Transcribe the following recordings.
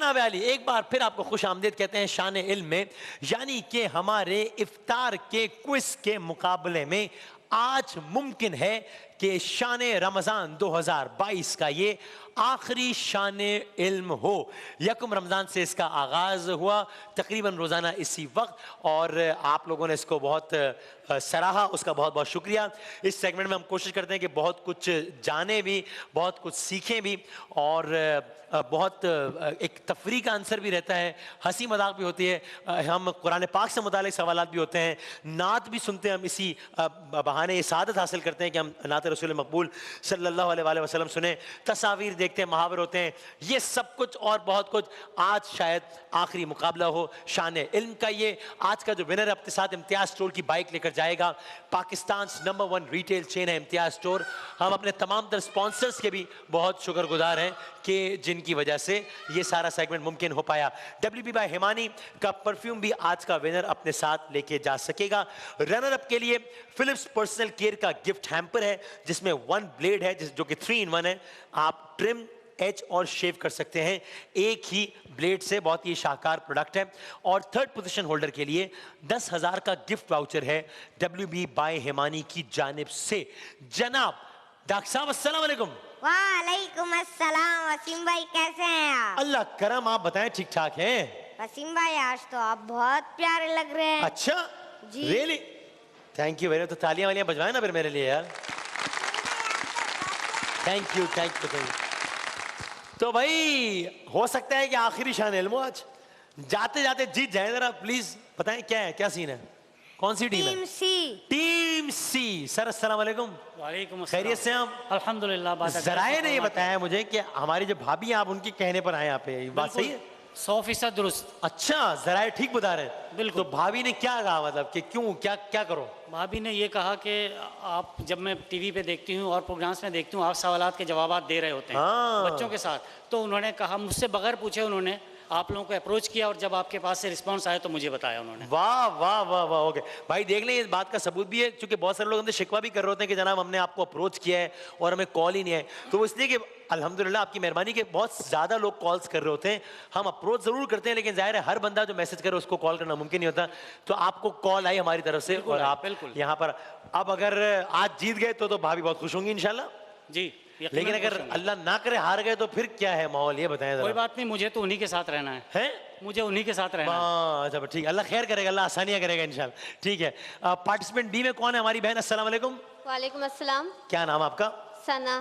जनाब अली, एक बार फिर आपको खुश आमदीद कहते हैं शान इल्म में, यानी कि हमारे इफ्तार के क्विज के मुकाबले में आज मुमकिन है कि शान रमज़ान 2022 का ये आखिरी शान इल्म हो। यकम रमज़ान से इसका आगाज़ हुआ तकरीबन रोज़ाना इसी वक्त, और आप लोगों ने इसको बहुत सराहा, उसका बहुत बहुत शुक्रिया। इस सेगमेंट में हम कोशिश करते हैं कि बहुत कुछ जाने भी, बहुत कुछ सीखें भी, और बहुत एक तफरी का आंसर भी रहता है, हंसी मजाक भी होती है, हम कुरान पाक से मुतालिक सवालात भी होते हैं, नात भी सुनते हैं हम, इसी बहाने ये सादत हासिल करते हैं कि हम नात रसूल मकबूल सल्लल्लाहु अलैहि वसल्लम सुने, तस्वीर देखते हैं, मुहावर होते हैं, ये सब कुछ और बहुत कुछ। आज शायद आखिरी मुकाबला हो शान इल्म का। ये आज का जो विनर है अपने साथ इम्तियाज स्टोर की बाइक लेकर जाएगा। पाकिस्तान नंबर 1 रिटेल चेन है इम्तियाज स्टोर। हम अपने तमाम तर स्पॉन्सर्स के भी बहुत शुक्रगुजार हैं कि जिनकी वजह से ये सारा सेगमेंट मुमकिन हो पाया। WB बाय हिमानी का परफ्यूम भी आज का विनर अपने साथ लेके जा सकेगा। रनर अप के लिए फिलिप्स पर्सनल केयर का गिफ्ट हैम्पर है जिसमें 1 ब्लेड है, जो कि 3 in 1 है। आप ट्रिम, एच और शेव कर सकते हैं एक ही ब्लेड से, बहुत ही शाहकार प्रोडक्ट है। और थर्ड पोजीशन होल्डर के लिए 10,000 का गिफ्ट वाउचर है WB बाय हिमानी की जानिब से। जनाब डॉक्टर साहब अस्सलाम वालेकुम। वालेकुम अस्सलाम। वसीम भाई कैसे हैं आप? अल्लाह करम, आप बताएं ठीक ठाक हैं? वसीम भाई आज तो आप बहुत प्यारे लग रहे हैं। अच्छा जी, रियली, थैंक यू वेरी। तो तालियां वालियां बजवाएं ना फिर मेरे लिए यार। Thank you thank you. तो भाई हो सकता है कि आखिरी शान इल्म आज, जाते जाते जीत जाए। जरा प्लीज बताएं क्या है, क्या सीन है, कौन सी टीम है? टीम सी। टीम सी। सर अस्सलाम वालेकुम। वालेकुम अस्सलाम। खैरियत से हम? अल्हम्दुलिल्लाह। जराए ने ये बताया मुझे कि हमारी जो भाभी हैं आप उनके कहने पर आए यहाँ पे, बात सही है? 100% दुरुस्त। अच्छा, जराए ठीक बता रहे हैं। बिल्कुल। तो भाभी ने क्या कहा, मतलब कि क्यों, क्या क्या करो? भाभी ने ये कहा कि आप, जब मैं टीवी पे देखती हूँ और प्रोग्राम्स में देखती हूँ, आप सवालात के जवाब दे रहे होते हैं बच्चों के साथ, तो उन्होंने कहा, मुझसे बगैर पूछे उन्होंने आप लोगों को अप्रोच किया, और जब आपके पास से रिस्पांस आया तो मुझे बताया उन्होंने। वाह वाह वाह वाह। ओके भाई, देख लें, इस बात का सबूत भी है, क्योंकि बहुत सारे लोग हमसे शिकवा भी कर रहे होते हैं कि जनाब हमने आपको अप्रोच किया है और हमें कॉल ही नहीं है। तो वो इसलिए कि अल्हम्दुलिल्लाह आपकी मेहरबानी के बहुत ज़्यादा लोग कॉल्स कर रहे होते हैं। हम अप्रोच ज़रूर करते हैं, लेकिन जाहिर है हर बंदा जो मैसेज करे उसको कॉल करना मुमकिन नहीं होता। तो आपको कॉल आई हमारी तरफ से, और आप बिल्कुल यहाँ पर। अब अगर आज जीत गए तो भाभी बहुत खुश होंगी इंशाल्लाह जी। लेकिन अगर अल्लाह ना करे हार गए तो फिर क्या है माहौल, ये बताएं जरा। कोई बात नहीं, मुझे तो उन्हीं के साथ रहना है। मुझे उन्हीं के साथ रहना है। अच्छा ठीक, अल्लाह खैर करेगा, अल्लाह आसानियां करेगा इंशाल्लाह। ठीक है, पार्टिसिपेंट बी में कौन है? हमारी बहन। अस्सलाम वालेकुम। वालेकुम अस्सलाम। क्या नाम आपका? सना।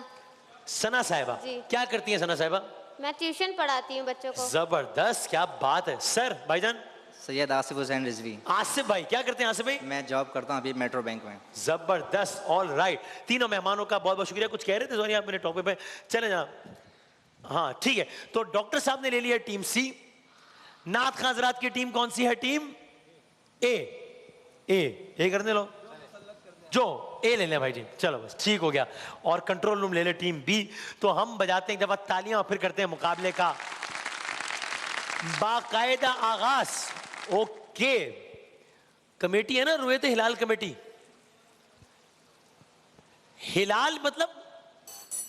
सना साहिबा। क्या करती हैं सना साहिबा? मैं ट्यूशन पढ़ाती हूँ बच्चों को। जबरदस्त, क्या बात है। सर भाईजान? सैयद आसिफ हुसैन रिजवी। आसिफ भाई क्या करते हैं? आसिफ भाई? मैं जॉब करता हूँ अभी मेट्रो बैंक में। जबरदस्त, ऑल राइट। तीनों मेहमानों का बहुत बहुत शुक्रिया। कुछ कह रहे थे सॉरी आप मेरे टॉपिक पे, चले जा। हाँ ठीक है, तो डॉक्टर साहब ने ले लिया टीम सी। नात खां हज़रात की टीम कौन सी है? टीम ए। ए करने लो, जो ए ले लें भाई जी, चलो बस ठीक हो गया। और कंट्रोल रूम ले ले टीम बी। तो हम बजाते हैं एक दफा तालियां और फिर करते हैं मुकाबले का बाकायदा आगाज। ओके, कमेटी है ना, रुएत हिलाल कमेटी। हिलाल मतलब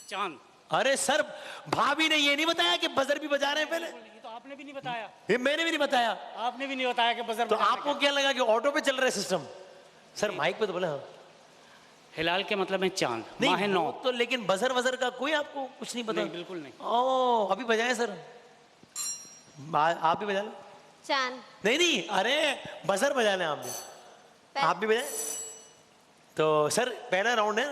चांद। अरे सर, भाभी ने ये नहीं बताया कि बजर भी बजा रहे हैं पहले? ये तो आपने भी नहीं बताया। ये मैंने भी नहीं बताया। आपने भी नहीं बताया कि बजर। तो आपको क्या लगा कि ऑटो पे चल रहा है सिस्टम? सर माइक पे तो बोला। हाँ, हिलाल के मतलब है चांद, माह नौ। तो लेकिन बजर वजर का कोई आपको कुछ नहीं पता? नहीं, बिल्कुल नहीं। ओ अभी बजाए सर, आप भी बजा लो। चांद। नहीं, अरे बजर बजा लें आप भी, आप भी बजाए। तो सर पहला राउंड है,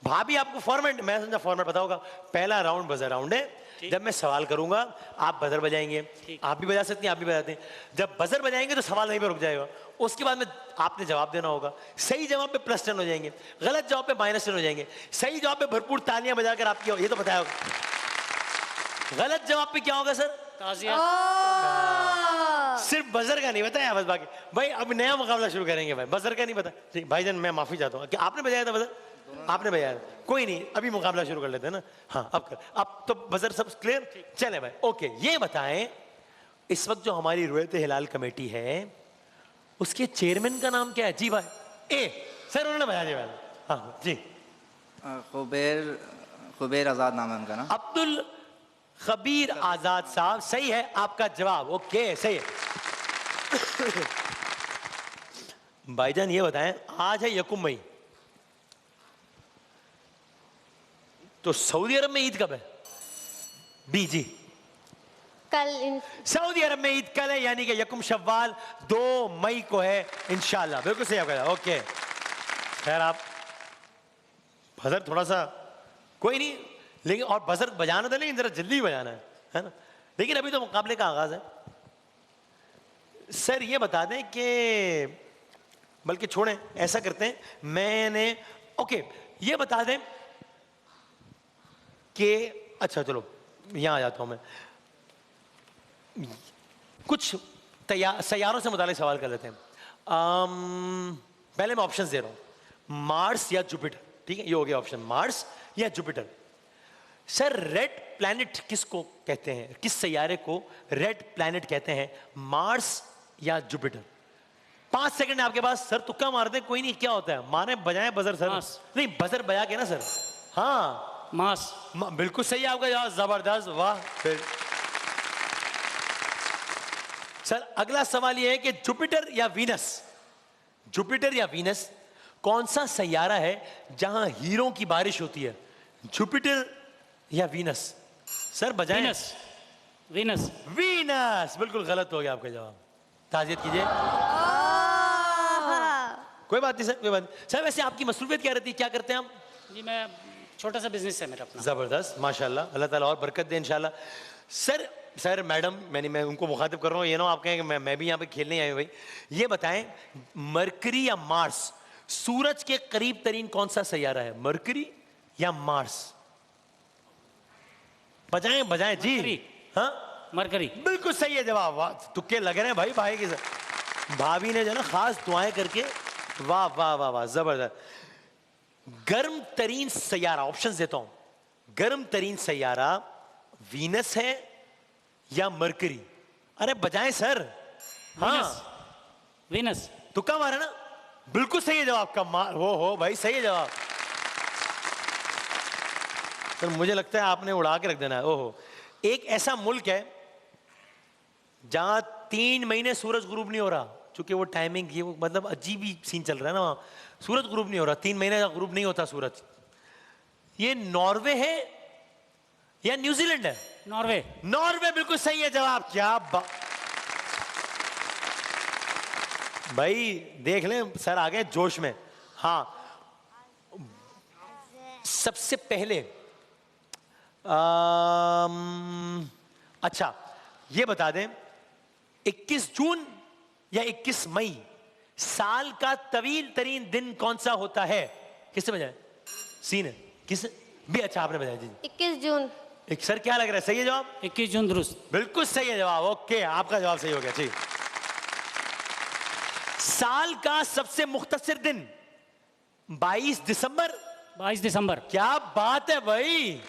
भाभी आपको फॉर्मेट, मैं समझा फॉर्मेट पता होगा। पहला राउंड बजर राउंड है। जब मैं सवाल करूंगा आप बजर बजाएंगे, आप भी बजा सकती हैं, आप भी बजाते हैं। जब बजर बजाएंगे तो सवाल वहीं पे रुक जाएगा, उसके बाद में आपने जवाब देना होगा। सही जवाब पे +10 हो जाएंगे, गलत जवाब पे -10 हो जाएंगे। सही जवाब पे भरपूर तालियां बजाकर आपकी, ये तो बताया होगा। गलत जवाब पे क्या होगा सर? ताज़िया। सिर्फ बजर का नहीं बताया बस, बाकी भाई अब नया मुकाबला शुरू करेंगे। भाई बजर का नहीं पता। ठीक भाईजान, मैं माफी चाहता हूँ कि आपने बजाया था बजर, आपने बजाया था। कोई नहीं, अभी मुकाबला शुरू कर लेते हैं ना। हाँ अब तो बजर सब क्लियर। चले भाई, ओके। ये बताएं, इस वक्त जो हमारी रुएत हिलाल कमेटी है उसके चेयरमैन का नाम क्या है? जी भाई ए सर, उन्होंने बजा दिया। हाँ जी, खुबैर आज़ाद नाम है उनका ना। अब्दुल खबीर आजाद साहब, सही है आपका जवाब। ओके, सही है। भाईजान ये बताएं, आज है यकुम मई, तो सऊदी अरब में ईद कब है? बी जी, कल सऊदी अरब में ईद कल है, यानी कि यकुम शव्वाल 2 मई को है इंशाल्लाह। बिल्कुल सही आपका। ओके, खैर आप बजर थोड़ा सा कोई नहीं, लेकिन और बजर बजाना था, लेकिन जरा जल्दी बजाना है ना। लेकिन अभी तो मुकाबले का आगाज है। सर ये बता दें कि, बल्कि छोड़ें, ऐसा करते हैं, मैंने ओके ये बता दें कि, अच्छा चलो यहां आ जाता हूं मैं, कुछ सैयारों से मुतालिक सवाल कर लेते हैं। पहले मैं ऑप्शंस दे रहा हूं, मार्स या जुपिटर, ठीक है, ये हो गया ऑप्शन, मार्स या जुपिटर। सर रेड प्लैनेट किसको कहते हैं, किस सैयारे को रेड प्लैनेट कहते हैं, मार्स या जुपिटर? 5 सेकंड आपके पास। सर तुक्का मारते हैं, कोई नहीं, क्या होता है, मारे बजाएं बजर सर। नहीं, बजर बजा के ना सर। हाँ, मार्स। बिल्कुल सही है आपका जवाब, जबरदस्त, वाह। फिर सर अगला सवाल यह है कि जुपिटर या वीनस, जुपिटर या वीनस कौन सा सैयारा है जहां हीरों की बारिश होती है? जुपिटर या वीनस? सर बजाएं। वीनस। वीनस। वीनस, बिल्कुल गलत हो गया आपका जवाब। ताजियत कीजिए। कोई बात नहीं सर, कोई बात नहीं सर। वैसे आपकी मसरूफियत क्या रहती है, क्या करते हैं आप? जी मैं छोटा सा बिजनेस है मेरा अपना। जबरदस्त, माशाल्लाह, अल्लाह ताला और बरकत दे इंशाल्लाह। सर मैडम, मैं उनको मुखातिब कर रहा हूँ, ये ना आप कहें कि मैं भी यहाँ पे खेलने आई हूँ। भाई ये बताएं, मरकरी या मार्स सूरज के करीब तरीन कौन सा सैयारा है, मरकरी या मार्स? बजाएं बजाएं जी। हाँ, मरकरी। बिल्कुल सही है जवाब, वाह, तुक्के लग रहे हैं भाई, भाई की भाभी ने जो ना खास दुआएं करके, वाह वाह वाह वाह, जबरदस्त। गर्म तरीन सैयारा, ऑप्शन देता हूं, गर्म तरीन सैयारा वीनस है या मरकरी? अरे बजाएं सर। हाँ, वीनस। तुक्का मारा ना, बिल्कुल सही है जवाब का। हो भाई, सही है जवाब। सर मुझे लगता है आपने उड़ा के रख देना है। ओहो, एक ऐसा मुल्क है जहां 3 महीने सूरज गुरूब नहीं हो रहा, चूंकि वो टाइमिंग ये, वो मतलब अजीब ही सीन चल रहा है ना वहां, सूरज गुरूब नहीं हो रहा, 3 महीने का गुरूब नहीं होता सूरज। ये नॉर्वे है या न्यूजीलैंड है? नॉर्वे। नॉर्वे, बिल्कुल सही है जवाब। क्या भाई देख लें, सर आ गए जोश में। हाँ, सबसे पहले अच्छा ये बता दें, 21 जून या 21 मई साल का तवील तरीन दिन कौन सा होता है? किससे बजाए? सीन है किस भी? अच्छा आपने बताया जी, 21 जून। एक सर क्या लग रहा है, सही है जवाब? 21 जून दुरुस्त। बिल्कुल सही है जवाब। ओके, आपका जवाब सही हो गया। ठीक, साल का सबसे मुख्तसर दिन 22 दिसंबर। 22 दिसंबर। क्या बात है भाई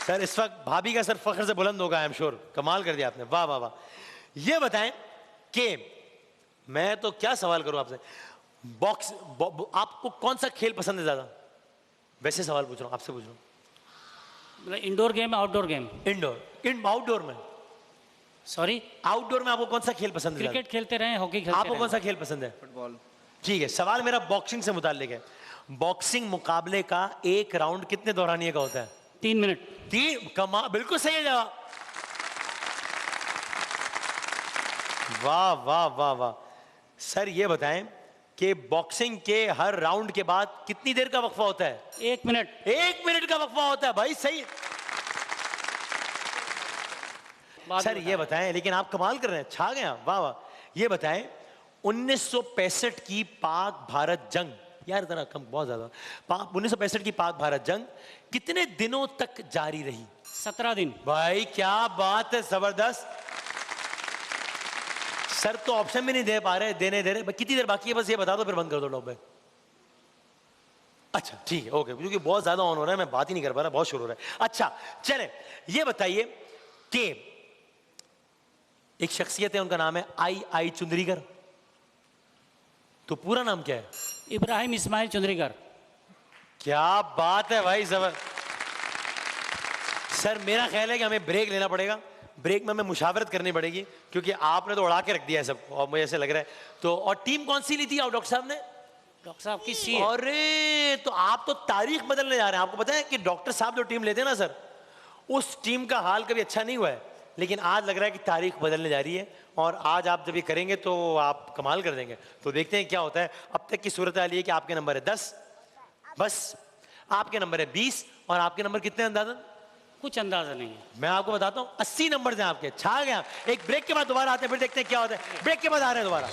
सर, इस वक्त भाभी का सर फख्र से बुलंद होगा, आई एम श्योर। कमाल कर दिया आपने, वाह वाह वाह। ये बताएं कि मैं तो क्या सवाल करूं आपसे, आपको कौन सा खेल पसंद है ज्यादा? वैसे सवाल पूछ रहा हूं, आपसे पूछ रहा हूं। मतलब indoor game, outdoor game? Indoor. Outdoor में, सॉरी, आउटडोर में आपको कौन सा खेल पसंद है? क्रिकेट खेलते रहे, हॉकी खेलते आपको रहे। कौन सा खेल पसंद है? फुटबॉल। ठीक है, सवाल मेरा बॉक्सिंग से मुताल्लिक है। बॉक्सिंग मुकाबले का एक राउंड कितने दौरानिए का होता है? 3 मिनट। 3। कमा, बिल्कुल सही है जवाब। वाह वाह वाह वाह। सर ये बताएं कि बॉक्सिंग के हर राउंड के बाद कितनी देर का वक्फा होता है? 1 मिनट। 1 मिनट का वक्फा होता है भाई, सही। सर ये बताएं, लेकिन आप कमाल कर रहे हैं, छा गए आप, वाह वाह। ये बताएं 1965 की पाक भारत जंग, यार जरा कम, बहुत ज्यादा, 1965 की पाक भारत जंग कितने दिनों तक जारी रही? 17 दिन। भाई क्या बात है, जबरदस्त। सर तो ऑप्शन भी नहीं दे पा रहे, देने दे रहे। कितनी देर बाकी है बस ये बता दो, फिर बंद कर दो टॉप पे। अच्छा ठीक है, ओके, क्योंकि बहुत ज्यादा ऑन हो रहा है, मैं बात ही नहीं कर पा रहा, बहुत शुरू हो रहा है। अच्छा चले, ये बताइए कि एक शख्सियत है, उनका नाम है आई चुंदरीकर, तो पूरा नाम क्या है? इब्राहिम इस्माइल चुंदरीकर। क्या बात है भाई, जबर। सर मेरा ख्याल है कि हमें ब्रेक लेना पड़ेगा, ब्रेक में हमें मुशावरत करनी पड़ेगी, क्योंकि आपने तो उड़ा के रख दिया है सबको और मुझे ऐसे लग रहा है। तो और टीम कौन सी ली थी आप डॉक्टर साहब ने? डॉक्टर साहब की सी है। अरे तो आप तो तारीख बदलने जा रहे हैं। आपको पता है कि डॉक्टर साहब जो टीम लेते हैं ना सर, उस टीम का हाल कभी अच्छा नहीं हुआ है, लेकिन आज लग रहा है कि तारीख बदलने जा रही है और आज आप जब ये करेंगे तो आप कमाल कर देंगे। तो देखते हैं क्या होता है। अब तक की सूरत हाल ये कि आपके नंबर है 10, बस आपके नंबर है 20 और आपके नंबर कितने अंदाजन? कुछ अंदाजा नहीं है। मैं आपको बताता हूं 80 नंबर हैं आपके। छा गया। एक ब्रेक के बाद दोबारा आते हैं, फिर देखते हैं क्या होता है। ब्रेक के बाद आ रहे हैं दोबारा।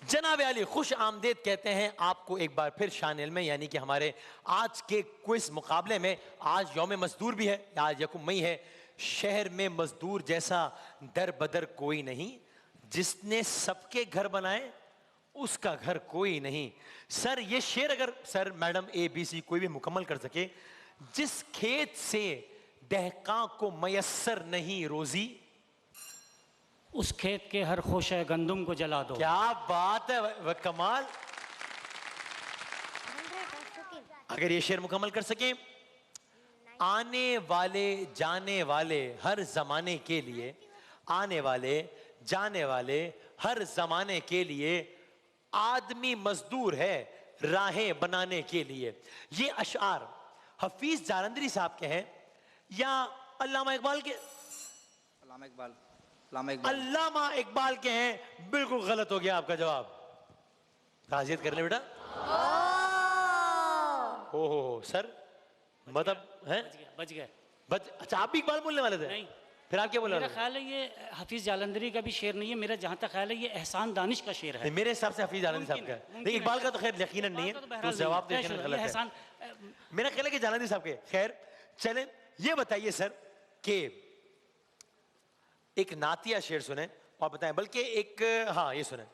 जनाब आली खुश आमदेद कहते हैं आपको एक बार फिर शानिल में, यानी कि हमारे आज के क्विज मुकाबले में। आज यौम मजदूर भी है, आज यकुम मई है। शहर में मजदूर जैसा दर बदर कोई नहीं, जिसने सबके घर बनाए उसका घर कोई नहीं। सर ये शेर अगर सर मैडम ABC कोई भी मुकम्मल कर सके, जिस खेत से दहका को मयस्सर नहीं रोजी, उस खेत के हर खोशे गंदुम को जला दो। क्या बात है, वह कमाल। अगर ये शेर मुकम्मल कर सके, आने वाले जाने वाले हर जमाने के लिए, आने वाले जाने वाले हर जमाने के लिए आदमी मजदूर है राहें बनाने के लिए। ये अशआर हफीज जालंधरी साहब के हैं या अल्लामा इकबाल के? अल्लामा इकबाल के हैं। बिल्कुल गलत हो गया आपका जवाब। ताज़ियत कर ले बेटा। ओहो सर, मतलब है बच गए। अच्छा आप भी इकबाल बोलने वाले थे? नहीं। फिर आप क्या बोल रहे मेरा ख्याल है ये हफीज जालंधरी का भी शेर नहीं है, मेरा जहां तक ख्याल है ये एहसान दानिश का शेर है। मेरे हिसाब से हफीज जालंधरी साहब का है, लेकिन इकबाल का तो खैर यकीनन नहीं है, तो जवाब तो यकीनन गलत है। मेरा ख्याल है कि जालंधरी साहब के। खैर चलें, ये बताइए सर कि एक नातिया शेर सुने और बताएं, बल्कि एक हाँ ये सुने,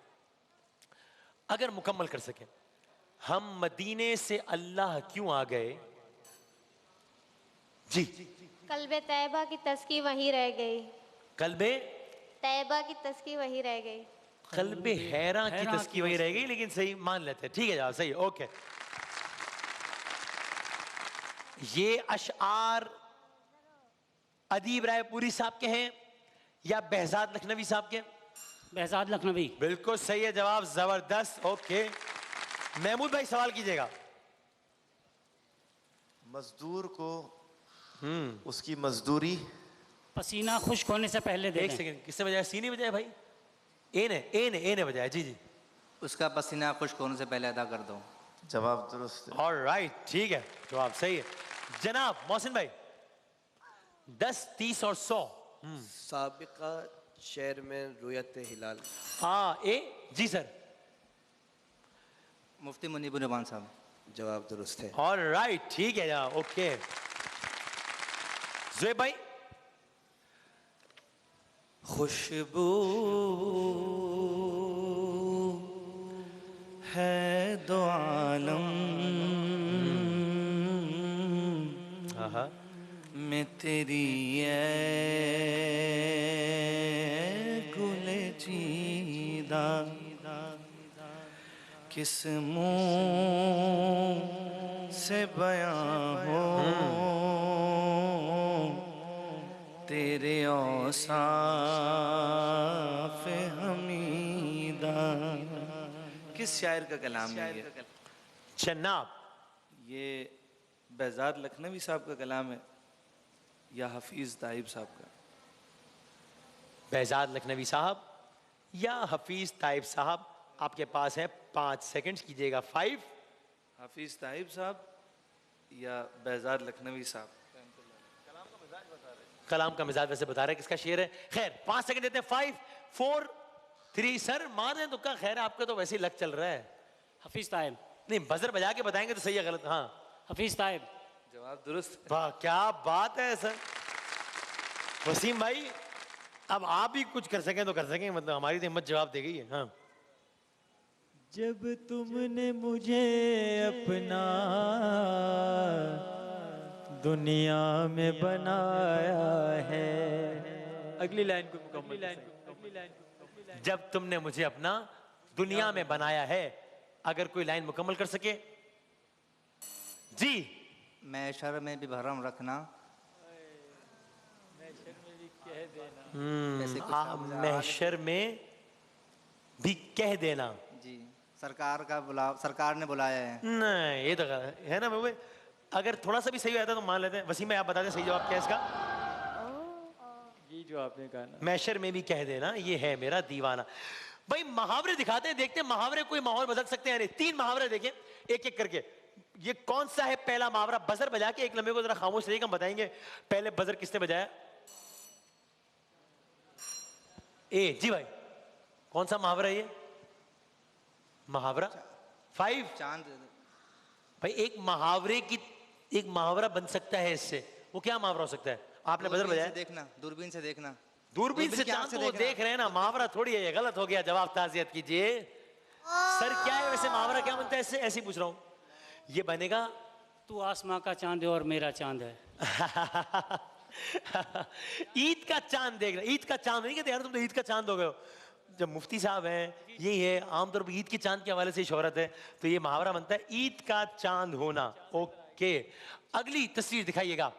अगर मुकम्मल कर सके। हम मदीने से अल्लाह क्यों आ गए? जी। कल्बे तैयबा की तस्की वहीं रह गई। कल्बे तैयबा की तस्की वहीं रह गई। कल्बे हैरा की तस्की वहीं रह गई, लेकिन सही मान लेते हैं। ठीक है जवाब सही, ओके। ये अशआर अदीब रायपुरी साहब के हैं या behzad लखनवी साहब के? behzad लखनवी। बिल्कुल सही है जवाब, जबरदस्त। ओके महमूद भाई सवाल कीजिएगा। मजदूर को उसकी मजदूरी पसीना खुश्क होने से पहले दे एक सेकंड, किसने बजाया? सी नहीं बजाया भाई, ए ने बजाया। जी जी। उसका पसीना खुश्क होने से पहले अदा कर दो। जवाब दुरुस्त है। ऑलराइट ठीक है, जवाब सही है। जनाब मोहसिन भाई 10, 30 और 100। साबिका शेर में रुयत हिलाल। जी सर। मुफ्ती मुनीबुर रहमान साहब। जवाब दुरुस्त है। ऑलराइट ठीक है जनाब, ओके। ज़ुहैब भाई। खुशबू है दो आलम में तेरी गुले चीदा, किस मुंह से बयां हो तेरे औसाफ हमीदा। किस शायर का कलाम है ये? जनाब ये behzad लखनवी साहब का कलाम है या हफीज ताइब साहब का? behzad लखनवी साहब या हफीज ताइब साहब, आपके पास है 5 सेकंड्स, कीजिएगा 5। हफीज ताइब साहब या behzad लखनवी साहब? कलाम का मिजाज वैसे बता रहे हैं किसका शेर है। खैर 5 सेकंड देते हैं। 5, 4, 3। सर मार दें तुक्का, खैर आपका तो वैसे ही लक चल रहा है। हफीज ताइब। नहीं बजर बजा के बताएंगे तो सही है गलत? हाँ हफीज ताइब। जवाब दुरुस्त। वाह क्या बात है सर। वसीम भाई अब आप भी कुछ कर सकें तो कर सकें, मतलब हमारी तो हिम्मत जवाब दे गई है। हाँ। जब तुमने मुझे अपना दुनिया में बनाया है। अगली लाइन को मुकम्मल। जब तुमने मुझे अपना दुनिया में बनाया है, अगर कोई लाइन मुकम्मल कर सके जी। मैशर में भी भरम रखना। ऐसे कुछ था मुझे याद। महशर में भी कह देना। जी, सरकार ने बुलाया है। नहीं, ये तो गलत है ना भाई। अगर थोड़ा सा भी सही आता तो मान लेते हैं। वसीम भाई आप बता दें सही जवाब क्या है इसका? ये जो आपने कहा ना, मैशर में भी कह देना, ये है मेरा दीवाना। भाई मुहावरे दिखाते हैं, देखते हैं मुहावरे कोई माहौल बदल सकते हैं। 3 मुहावरे देखें एक एक करके। ये कौन सा है पहला मुहावरा? बजर बजा के एक लम्हे को जरा खामोश रहिएगा, हम बताएंगे। पहले बजर किसने बजाया? जी भाई, कौन सा मुहावरा है ये? मुहावरा 5 चांद। भाई एक मुहावरा बन सकता है इससे। वो क्या मुहावरा हो सकता है? आपने बजर बजाया। देखना, दूरबीन से देखना। दूरबीन से की आंख चांद से तो वो देखना। देख रहे हैं ना, मुहावरा थोड़ी है ये। गलत हो गया जवाब, ताज़ियत कीजिए। सर क्या है वैसे मुहावरा, क्या बनता है इससे? ऐसे ही पूछ रहा हूं। ये बनेगा तू आसमां का चांद है और मेरा चांद है। ईद का चांद देख रहे। ईद का चांद नहीं कहते यार, तुम तो ईद का चांद हो गए हो। जब मुफ्ती साहब हैं, यही है आमतौर पर ईद के चांद के हवाले से शोहरत है, तो ये मुहावरा बनता है ईद का चांद होना। ओके, अगली तस्वीर दिखाइएगा।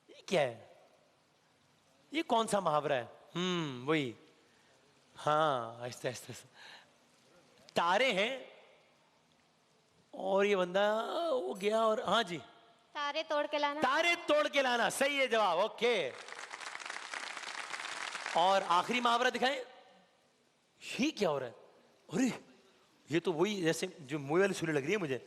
ये क्या है? ये कौन सा मुहावरा है? वही, हाँ आहिस्ते आहिस्ते। तारे हैं और ये बंदा वो गया और हाँ जी, तारे तोड़ के लाना। तारे तोड़ के लाना, सही है जवाब। ओके, और आखिरी मुहावरा दिखाएं। ये क्या हो रहा है? अरे ये तो वही जैसे जो मुंह वाली सुरी लग रही है मुझे।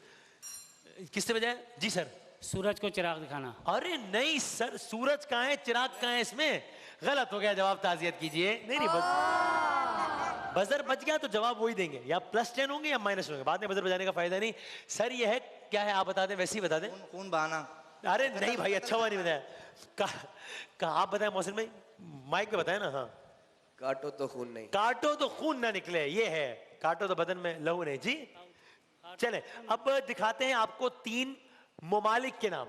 किसने बजाया? जी सर। सूरज को चिराग दिखाना। अरे नहीं सर, सूरज कहाँ है, चिराग कहाँ है इसमें? गलत हो गया जवाब, ताज़ियत कीजिए। नहीं बजर बज गया तो जवाब वही देंगे, या +10 होंगे या माइनस होंगे, बाद में बजर बजाने का फायदा नहीं। सर ये है क्या है आप बता दें, वैसे ही बता दें। कौन बहाना? अरे नहीं भाई, अच्छा हुआ नहीं बताया। आप बताएं मोहसिन भाई, माइक पे बताएं ना। हाँ, काटो तो खून नहीं। काटो तो खून ना निकले, ये है। काटो तो बदन में लहू नहीं। जी चले, अब दिखाते हैं आपको 3 मुमालिक के नाम,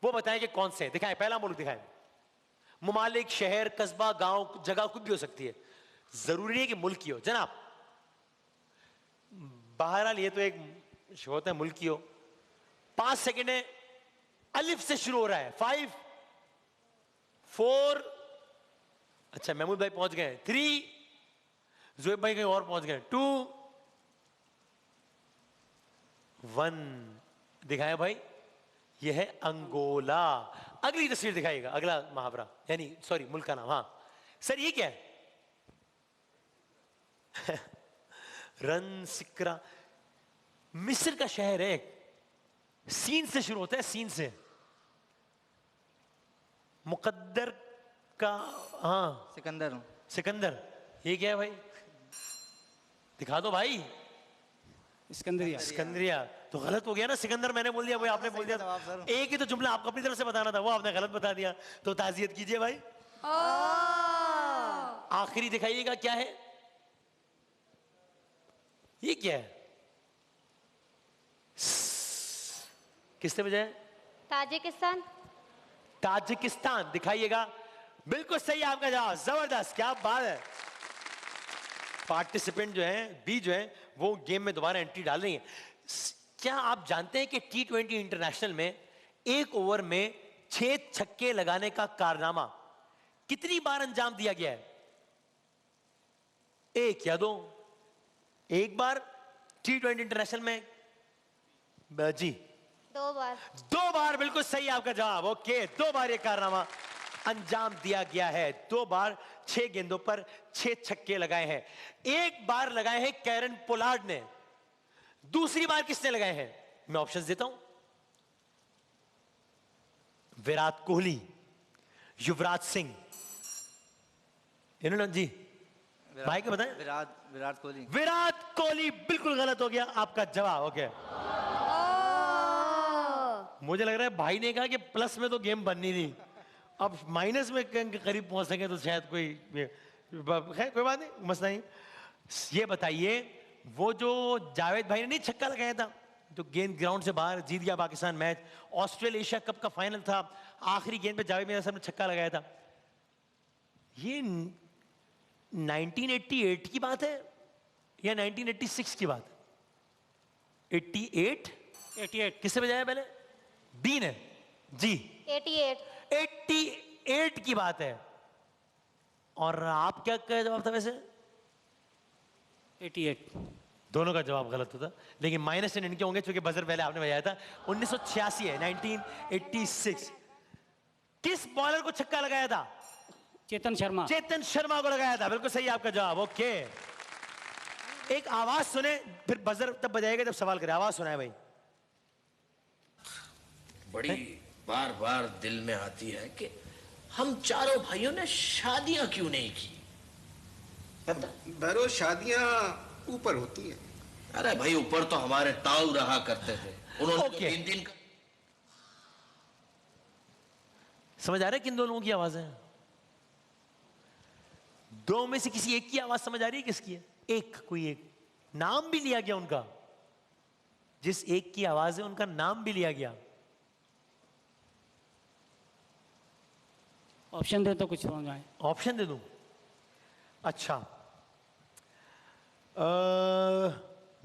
वो बताएं कि कौन से हैं। दिखाएं, पहला मुल्क दिखाएं। मुमालिक शहर, कस्बा, गांव, जगह कुछ भी हो सकती है, जरूरी नहीं कि मुल्क ही हो। जनाब बहरहाल ये तो एक होता है मुल्क ही हो। 5 सेकंड है, अलिफ से शुरू हो रहा है। 5 4, अच्छा महमूद भाई पहुंच गए। 3, जोएब भाई कहीं और पहुंच गए। 2 1 दिखाया भाई, यह है अंगोला। अगली तस्वीर दिखाइएगा, अगला मुहावरा, यानी सॉरी मुल्क का नाम। हाँ सर ये क्या है? रन सिकरा, मिस्र का शहर है, सीन से शुरू होता है, सीन से। मुकद्दर का, हाँ सिकंदर। सिकंदर, ये क्या है भाई? दिखा दो भाई। सिकंदरिया। सिकंदरिया तो गलत हो गया ना, सिकंदर मैंने बोल दिया, वो आपने बोल दिया। एक ही तो जुमला आपको अपनी तरफ से बताना था, वो आपने गलत बता दिया, तो ताज़ियत कीजिए भाई। आखिरी दिखाइएगा क्या है? ये क्या है? किसने बजाया? ताजिकिस्तान। ताजिकिस्तान दिखाइएगा। बिल्कुल सही आपका जवाब, जबरदस्त, क्या बात है। पार्टिसिपेंट जो है, बी जो है, वो गेम में दोबारा एंट्री डाल रही है। क्या आप जानते हैं कि T20 इंटरनेशनल में 1 ओवर में 6 छक्के लगाने का कारनामा कितनी बार अंजाम दिया गया है? 1 या 2? 1 बार T20 इंटरनेशनल में। जी 2 बार। 2 बार, बिल्कुल सही आपका जवाब। ओके, 2 बार ये कारनामा अंजाम दिया गया है। 2 बार 6 गेंदों पर 6 छक्के लगाए हैं। 1 बार लगाए हैं कैरन पोलार्ड ने। दूसरी बार किसने लगाए हैं? मैं ऑप्शंस देता हूं। विराट कोहली, युवराज सिंह, इन्होंने जी भाई क्या बताएं? विराट कोहली। विराट कोहली, बिल्कुल गलत हो गया आपका जवाब। ओके, मुझे लग रहा है भाई ने कहा कि प्लस में तो गेम बननी थी, अब माइनस में करीब पहुंच सके तो शायद कोई खैर कोई बात नहीं, मसला नहीं। ये बताइए, वो जो जावेद भाई ने नहीं छक्का लगाया था, जो गेंद ग्राउंड से बाहर जीत गया Pakistan match, Australia Asia cup का फाइनल था, आखिरी गेंद पे जावेद मियां साहब ने छक्का लगाया था। ये 1988 की बात है या 1986 की बात? 88? 88। किससे बजाया पहले? बी ने। जी 88। 88 की बात है। और आप क्या जवाब था वैसे? 88। दोनों का जवाब गलत होता, लेकिन माइनस टेन इनके होंगे क्योंकि बजर पहले आपने बजाया था। 1986 है, 1986। किस बॉलर को छक्का लगाया था? चेतन शर्मा। चेतन शर्मा को लगाया था। बिल्कुल सही आपका जवाब। ओके, एक आवाज सुने, फिर बजर तब बजाएगा जब सवाल करे। आवाज सुनाए भाई। बड़ी बार बार दिल में आती है कि हम चारों भाइयों ने शादियां क्यों नहीं की। भैरव, शादियां ऊपर होती है। अरे भाई, ऊपर तो हमारे ताऊ रहा करते थे, उन्होंने तो 3 दिन का। समझ आ रहा है किन दो लोगों की आवाज है? दो में से किसी एक की आवाज समझ आ रही है? किसकी है? एक, कोई एक नाम भी लिया गया उनका। जिस एक की आवाज है उनका नाम भी लिया गया। ऑप्शन दे तो कुछ समझ आए। ऑप्शन दे दूं? अच्छा,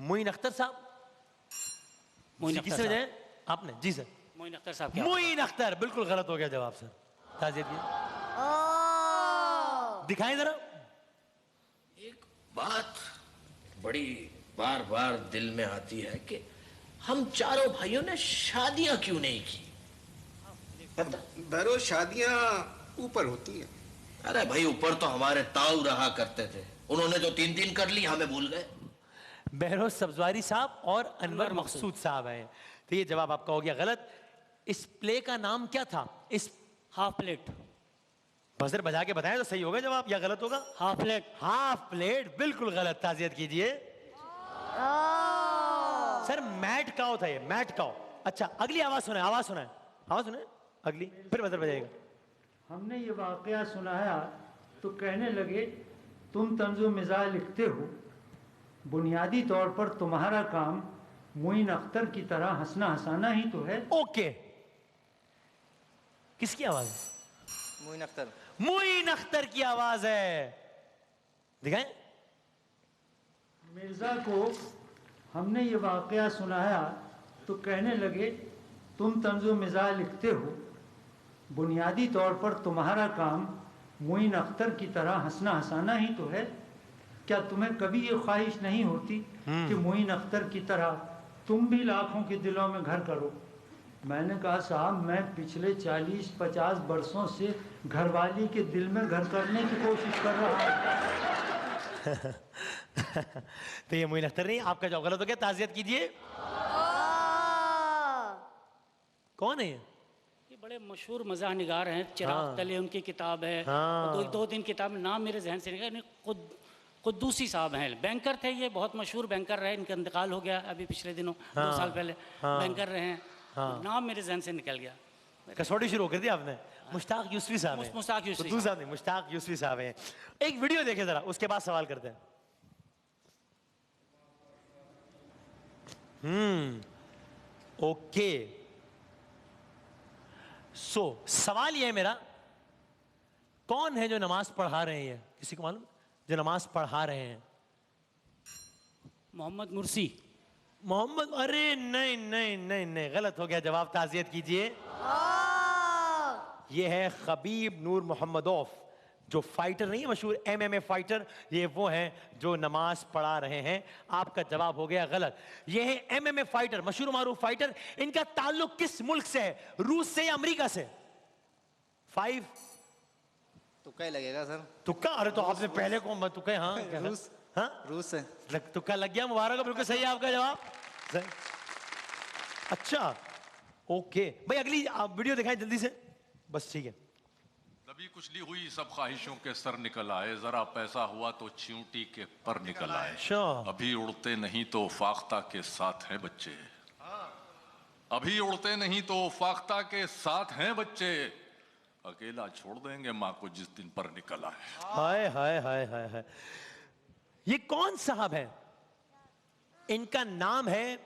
मोइन अख्तर साहब। मोइन अख्तर किससे साहब। बजाए आपने? जी सर, मोइन अख्तर साहब क्या? मोइन अख्तर। बिल्कुल गलत हो गया जवाब सर। ताजियत की दिखाएं जरा। एक बात बड़ी बार बार दिल में आती है कि हम चारों भाइयों ने शादियां क्यों नहीं की। भैरव, शादियां ऊपर होती है। अरे भाई, ऊपर तो हमारे ताऊ रहा करते थे, उन्होंने तो 3 दिन कर ली, हमें भूल गए। बहरोज सब्जवारी साहब और अनवर मकसूद साहब हैं। तो ये जवाब आपका हो गया गलत। इस प्ले का नाम क्या था? इस हाफ प्लेट। बजर बजा के बताएं तो सही होगा जवाब या गलत होगा? Half plate. हाफ प्लेट बिल्कुल गलत। ताजियत कीजिए सर। मैट काओ था ये, मैट काओ। अच्छा, अगली आवाज सुनाए, आवाज सुनाए, आवाज सुनाए अगली, फिर बजर बजाएगा। हमने ये वाकया सुनाया तो कहने लगे तुम तंजो मिजाज लिखते हो, बुनियादी तौर पर तुम्हारा काम मोइन अख्तर की तरह हंसना हंसाना ही तो है। ओके, किसकी आवाज? मोइन अख्तर। मोइन अख्तर की आवाज है। दिखाएं। मिर्जा को हमने ये वाकया सुनाया तो कहने लगे तुम तंजो मिजाज लिखते हो, बुनियादी तौर पर तुम्हारा काम मोइन अख्तर की तरह हंसना हंसाना ही तो है। क्या तुम्हें कभी ये ख्वाहिश नहीं होती कि मोइन अख्तर की तरह तुम भी लाखों के दिलों में घर करो? मैंने कहा साहब, मैं पिछले 40-50 बरसों से घरवाली के दिल में घर करने की कोशिश कर रहा हूँ। तो ये मोइन अख्तर नहीं, आपका जवाब गलत हो गया। ताजियत कीजिए। कौन है ये? ये बड़े मशहूर मज़ाह निगार हैं। चिराग तले उनकी किताब है। हाँ। दो तीन किताब, नाम मेरे जहन से निकल। कुद्दूसी साहब हैं, बैंकर थे ये, बहुत मशहूर बैंकर रहे। इनका इंतकाल हो गया अभी पिछले दिनों, 2 साल पहले। बैंकर रहे हैं। नाम मेरे जहन से निकल गया। कसौटी शुरू कर दी आपने। मुश्ताक यूसुफी साहब हैं। मुश्ताक यूसुफी कुद्दूस साहब नहीं, मुश्ताक यूसुफी साहब हैं। एक वीडियो देखे जरा, उसके बाद सवाल करते हैं। ओके, सो सवाल ये है मेरा, कौन है जो नमाज पढ़ा रहे हैं? किसी को मालूम जो नमाज पढ़ा रहे हैं? मोहम्मद मुर्सी। मोहम्मद? अरे नहीं नहीं नहीं नहीं, गलत हो गया जवाब। ताजियत कीजिए। ये है खबीब नूर मोहम्मदोफ, जो फाइटर नहीं है मशहूर MMA फाइटर, ये वो हैं जो नमाज पढ़ा रहे हैं। आपका जवाब हो गया गलत। ये है MMA फाइटर, मशहूर मारूफ फाइटर। इनका ताल्लुक किस मुल्क से है? रूस से या अमेरिका से? 5 तुक्का ही लगेगा सर। तुक्का? अरे तो आपने पहले को तुक्का। हाँ, रूस। हाँ, रूस से तुक्का लग गया। मुबारक हो, बिल्कुल सही है आपका जवाब। सही। अच्छा, ओके भाई, अगली वीडियो दिखाएं जल्दी से, बस ठीक है। कभी कुचली हुई सब ख्वाहिशों के सर निकल आए, जरा पैसा हुआ तो चींटी के पर निकल आए। अभी उड़ते नहीं तो फाख्ता के साथ हैं बच्चे, अभी उड़ते नहीं तो फाख्ता के साथ हैं बच्चे, अकेला छोड़ देंगे माँ को जिस दिन पर निकल आए। हाय हाय हाय हाय हाय। ये कौन साहब है? इनका नाम है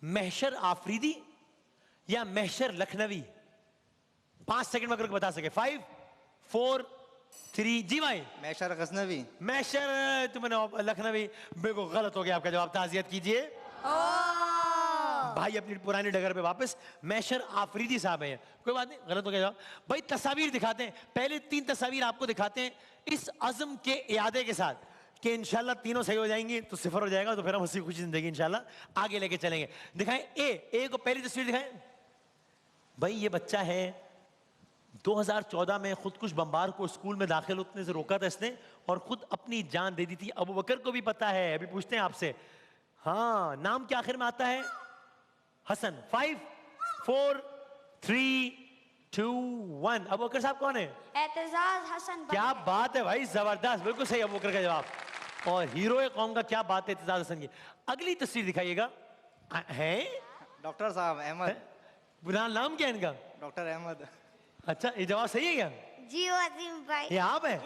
महशर आफरीदी या महशर लखनवी। 5 सेकंड में अगर बता सके। 5, 4, 3 जी भाई। मैशर गजनवी। मैशर तुमने लखनवी, बिल्कुल गलत हो गया आपका जवाब, ताज़ियत कीजिए। भाई अपनी पुरानी डगर पे वापस। मैशर आफरीदी साहब हैं, कोई बात नहीं, गलत हो गया जवाब। भाई तस्वीर दिखाते हैं, पहले 3 तस्वीर आपको दिखाते हैं इस अज़म के इरादे के साथ कि इंशाल्लाह तीनों सही हो जाएंगी तो 0 हो जाएगा, तो फिर हम हंसी खुशी जिंदगी इंशाल्लाह आगे लेके चलेंगे। दिखाएं ए को पहली तस्वीर दिखाएं। भाई ये बच्चा है 2014 में खुदकुश बम्बार को स्कूल में दाखिल होने से रोका था इसने और खुद अपनी जान दे दी थी। अबू बकर को भी पता है, अभी पूछते हैं आपसे। हाँ, नाम क्या आखिर में आता है? हसन। 5 4 3 2 1। अबू बकर साहब कौन है? एतजाज हसन। क्या बात है भाई, जबरदस्त, बिल्कुल सही अबू बकर का जवाब। और हीरो कौन का, क्या बात है एतजाज हसन की। अगली तस्वीर दिखाइएगा। है डॉक्टर साहब अहमद। बुरा नाम क्या है इनका? डॉक्टर अहमद। अच्छा, ये जवाब सही है क्या? जी वसीम भाई। ये आप है?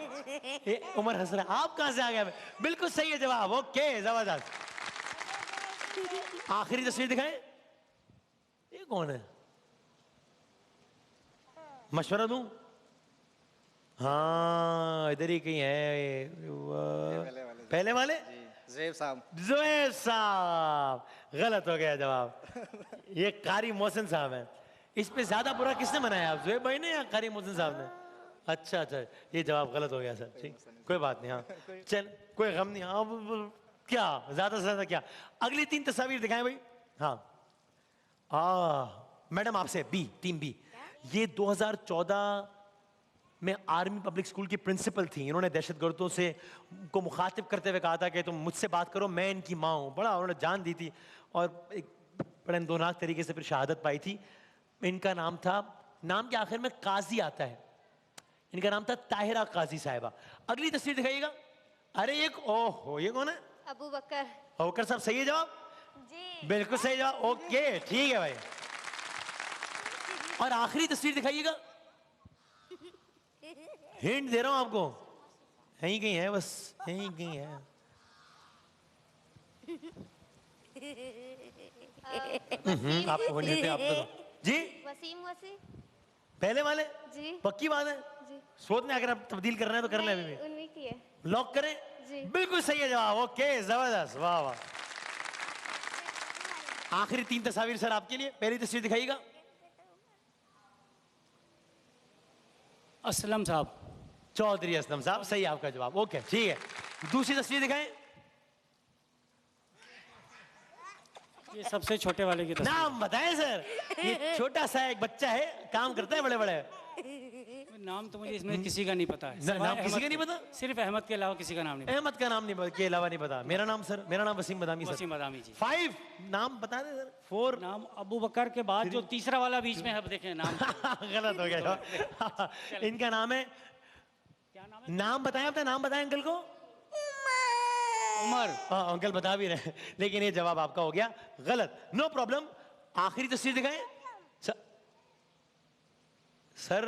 ये उमर हसन है। आप कहां से आ गए? बिल्कुल सही है जवाब। ओके, जबरदस्त। आखिरी तस्वीर दिखाएं। ये कौन है? मशवरा दूं? हाँ, इधर ही कहीं है। पहले वाले ज़ुहैब साहब। ज़ुहैब साहब, गलत हो गया जवाब। ये कारी मोहसिन साहब हैं। इस पे ज्यादा बुरा किसने मनाया, आप ज़ुहैब भाई ने या कारी मोहसिन साहब ने? अच्छा अच्छा, ये जवाब गलत हो गया सर। ठीक, कोई बात नहीं। हाँ चल, कोई गम नहीं। हाँ क्या ज्यादा से ज्यादा क्या। अगली 3 तस्वीर दिखाएं भाई। हाँ मैडम आपसे टीम बी। ये 2014 में आर्मी पब्लिक स्कूल की प्रिंसिपल थी। इन्होंने दहशतगर्दों से को मुखातिब करते हुए कहा था कि तुम मुझसे बात करो, मैं इनकी माँ हूँ। बड़ा उन्होंने जान दी थी और एक बड़े दौनाक तरीके से फिर शहादत पाई थी। इनका नाम था, नाम के आखिर में काजी आता है, इनका नाम था ताहिरा काजी साहिबा। अगली तस्वीर दिखाइएगा। अरे एक ओहो, ये कौन है? अबू बकर। अबू बकर साहब, सही है जवाब? जी बिल्कुल सही जवाब। ओके ठीक है भाई। और आखिरी तस्वीर दिखाइएगा। हिंट दे रहा हूं आपको, यहीं कहीं है, बस यहीं कहीं है। आपको हिंट देते, आपको जी। वसीम वसी। पहले वाले जी। पक्की बात है? जी। सोचने अगर आप तब्दील करना है तो कर लें। अभी भी उन्हीं की है। लॉक करें? जी। बिल्कुल सही है जवाब। ओके, जबरदस्त, वाह वाह। आखिरी 3 तस्वीर सर आपके लिए। पहली तस्वीर दिखाइएगा। असलम साहब। चौधरी असलम साहब, सही आपका जवाब। ओके ठीक है। दूसरी तस्वीर दिखाएं। ये सबसे छोटे वाले की तस्वीर। नाम बताएं सर। ये छोटा सा एक बच्चा है, काम करता है बड़े बड़े। नाम तो मुझे इसमें किसी का नहीं पता है। नाम किसी का नहीं पता? सिर्फ अहमद के अलावा किसी का नाम नहीं पता। अहमद का नाम नहीं के अलावा नहीं पता। मेरा नाम सर, मेरा नाम वसीम बदामी सर। वसीम बदामी जी। 5 नाम बता दे सर। 4 नाम अबू बकर के बाद जो तीसरा वाला बीच में है, अब देखें नाम। गलत हो गया। इनका नाम है, क्या नाम है? नाम बताएं, अपना नाम बताएं अंकल को। उमर। हाँ अंकल बता भी रहे, लेकिन ये जवाब आपका हो गया गलत। No problem. आखिरी तस्वीर दिखाएं सर।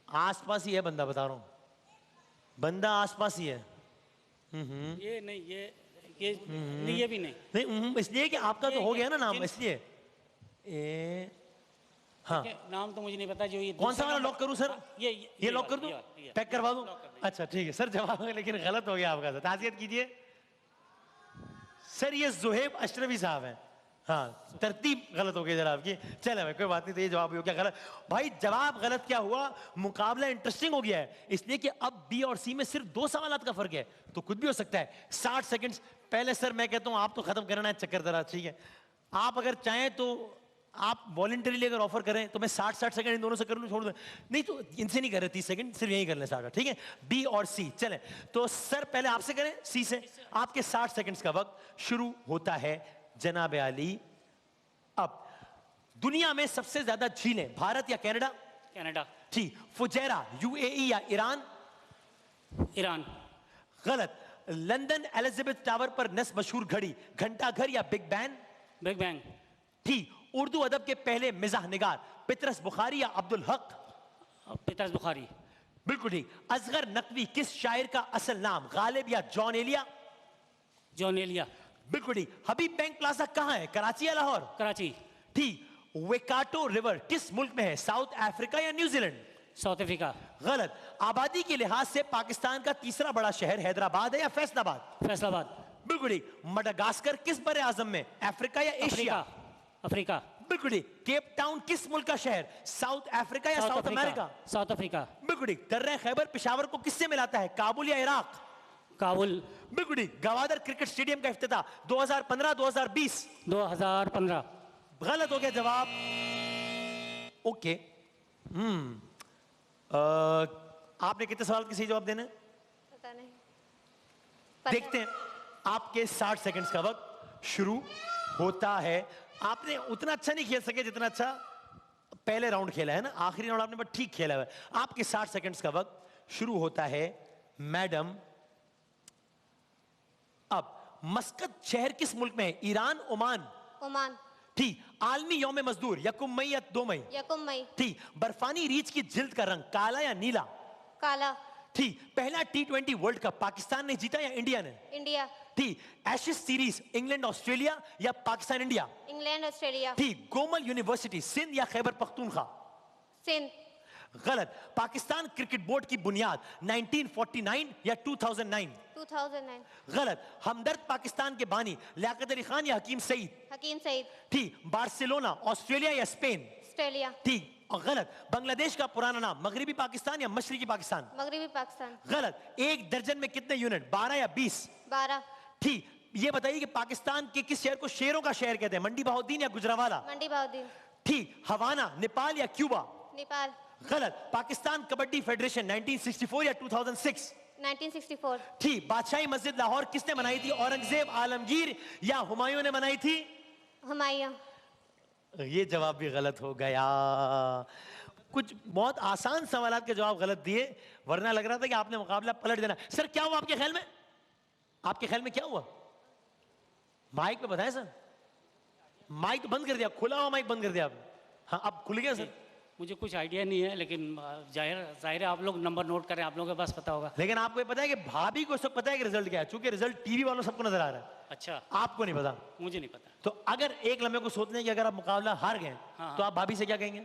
आसपास ही है बंदा, बता रहा हूं, बंदा आसपास ही है। ये नहीं, ये नहीं, ये भी नहीं। नहीं इसलिए कि आपका तो हो गया ना नाम, इसलिए। हाँ नाम तो मुझे नहीं पता। जो ये कौन सा वाला लॉक करूं सर? ये लॉक कर दूं, पैक करवा दूं? अच्छा ठीक है सर, जवाब है लेकिन गलत हो गया आपका। ताज़ियत कीजिए सर। ये ज़ुहैब अशरफी साहब हैं। हाँ, तरतीब गलत हो गई जरा आपकी। चले भाई कोई बात नहीं, तो ये जवाब हो गया गलत। भाई जवाब गलत क्या हुआ, मुकाबला इंटरेस्टिंग हो गया है, इसलिए कि अब बी और सी में सिर्फ 2 सवालात का फर्क है, तो कुछ भी हो सकता है। 60 सेकंड्स पहले सर मैं कहता हूं आप तो खत्म करना है चक्कर जरा, ठीक है? आप अगर चाहें तो आप वॉलंटरीली अगर ऑफर करें तो मैं 60 सेकंड इन दोनों से कर लूं, छोड़ दूं। नहीं तो इनसे नहीं कर रहे 30 सेकंड, सिर्फ यही कर लें सारा, ठीक है? बी और सी। चलें तो सर पहले आपसे करें, सी से। आपके 60 सेकंड्स का वक्त शुरू होता है जनाब आली। अब दुनिया में सबसे ज्यादा झीलें, भारत या कनाडा? कनाडा। ठीक। फुजैरा यूएई या ईरान? ईरान। गलत। लंदन एलिजाबेथ टावर पर नस्ब मशहूर घड़ी, घंटा घर या बिग बैन? Big bang. ठीक। उर्दू अदब के पहले मिजाह निगार, पितरस बुखारी या अब्दुल हक? पितरस बुखारी। बिल्कुल ठीक। असगर नकवी किस शायर का असल नाम, गालिब या जॉन एलिया? जॉन एलिया। बिल्कुल ठीक। हबीब बैंक प्लाजा कहां है, कराची या लाहौर? कराची। ठीक। वेकाटो रिवर किस मुल्क में है, साउथ अफ्रीका या न्यूजीलैंड? South Africa. गलत। आबादी के लिहाज से पाकिस्तान का तीसरा बड़ा शहर हैदराबाद है या फैसलाबाद? फैसलाबाद। बिल्कुल ठीक। मडागास्कर किस बड़े आजम में, अफ्रीका या एशिया? अफ्रीका। बिल्कुल ठीक। केप टाउन किस मुल्क का शहर, साउथ अफ्रीका या साउथ अमेरिका? South Africa. बिल्कुल ठीक। दर्रा खैबर पेशावर को किससे मिलाता है, काबुल या इराक? काबुल। बिल्कुल ठीक। गवादर क्रिकेट स्टेडियम का इफ्तिताह 2015-2020? 2015। गलत हो गया जवाब। ओके। आपने कितने सवाल के सही जवाब देने? पता नहीं। देखते हैं। आपके 60 सेकंड्स का वक्त शुरू होता है। आपने उतना अच्छा नहीं खेल सके जितना अच्छा पहले राउंड खेला है ना, आखिरी राउंड आपने बस ठीक खेला है। आपके 60 सेकंड्स का वक्त शुरू होता है मैडम। अब मस्कत शहर किस मुल्क में है, ईरान, ओमान? ओमान। ठीक। आलमी यौम मजदूर यकुम मई या 2 मई? यकुम मई। ठीक। बर्फानी रीछ की जिल्द का रंग काला या नीला? काला। ठीक। पहला T20 वर्ल्ड कप पाकिस्तान ने जीता या इंडिया ने? इंडिया। ठीक। एशेज सीरीज इंग्लैंड ऑस्ट्रेलिया या पाकिस्तान इंडिया? England Australia. ठीक। गोमल यूनिवर्सिटी सिंध या खैबर पख्तूनख्वा? सिंध। गलत। पाकिस्तान क्रिकेट बोर्ड की बुनियाद 1949 या 2009? 2009। गलत। हमदर्द पाकिस्तान के बानी लियाकत अली खान या हकीम सईद? हकीम सईद। ठीक। बार्सिलोना ऑस्ट्रेलिया या स्पेन? ऑस्ट्रेलिया। ठीक। और गलत। बांग्लादेश का पुराना नाम मगरिबी पाकिस्तान या मशरकी पाकिस्तान? मगरिबी पाकिस्तान। गलत। एक दर्जन में कितने यूनिट, 12 या 20? 12। ठीक। ये बताइए कि पाकिस्तान के किस शहर को शेरों का शहर कहते हैं, मंडी बहाउद्दीन या गुजरावाला? मंडी बहाउद्दीन। ठीक। हवाना नेपाल या क्यूबा? नेपाल। गलत। पाकिस्तान कबड्डी फेडरेशन 1964 या 2006? 1964। ठीक। बादशाही मस्जिद लाहौर किसने बनाई थी, औरंगजेब, आलमगीर या हुमायूं ने बनाई थी? हुमायूं। ये जवाब भी गलत हो गया। कुछ बहुत आसान सवालात के जवाब गलत दिए, वरना लग रहा था कि आपने मुकाबला पलट देना। सर क्या हुआ आपके ख्याल में, आपके ख्याल में क्या हुआ? माइक पे बताएं सर। माइक तो बंद कर दिया, खुला हुआ माइक बंद कर दिया आपने। हाँ अब खुल गया सर। मुझे कुछ आइडिया नहीं है, लेकिन जाहिर है आप लोग नंबर नोट करें, आप लोगों के पास पता होगा। लेकिन आपको ये पता है कि भाभी को सब पता है कि रिजल्ट क्या है, चूंकि रिजल्ट टीवी वालों सबको नजर आ रहा है। अच्छा। आपको नहीं पता? मुझे नहीं पता। तो अगर एक लम्हे को सोचते हैं कि अगर आप मुकाबला हार गए हाँ। तो आप भाभी से क्या कहेंगे?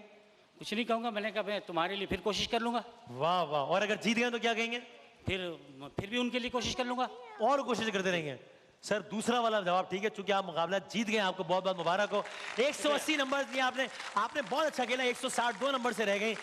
कुछ नहीं कहूंगा, मैंने कहा मैं तुम्हारे लिए फिर कोशिश कर लूंगा। वाह वाह। और अगर जीत गए तो क्या कहेंगे? फिर भी उनके लिए कोशिश कर लूंगा और कोशिश करते रहेंगे। सर दूसरा वाला जवाब ठीक है, चूंकि आप मुकाबला जीत गए, आपको बहुत बहुत मुबारक हो। 180 नंबर दिए आपने, आपने बहुत अच्छा खेला। 162 नंबर से रह गई।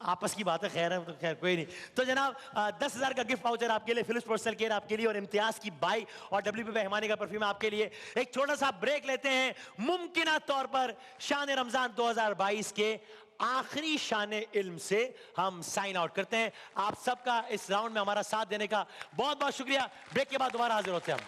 आपस की बात है, खैर है तो खैर कोई नहीं। तो जनाब 10,000 का गिफ्ट वाउचर आपके लिए, फिलिप्स पर्सनल केयर आपके लिए, और इम्तियाज की बाइक और WP रहमानी का परफ्यूम आपके लिए। एक छोटा सा ब्रेक लेते हैं। मुमकिन तौर पर शान रमजान 2022 के आखिरी शान इल्म से हम साइन आउट करते हैं। आप सबका इस राउंड में हमारा साथ देने का बहुत बहुत शुक्रिया। ब्रेक के बाद दोबारा हाजिर होते हैं हम।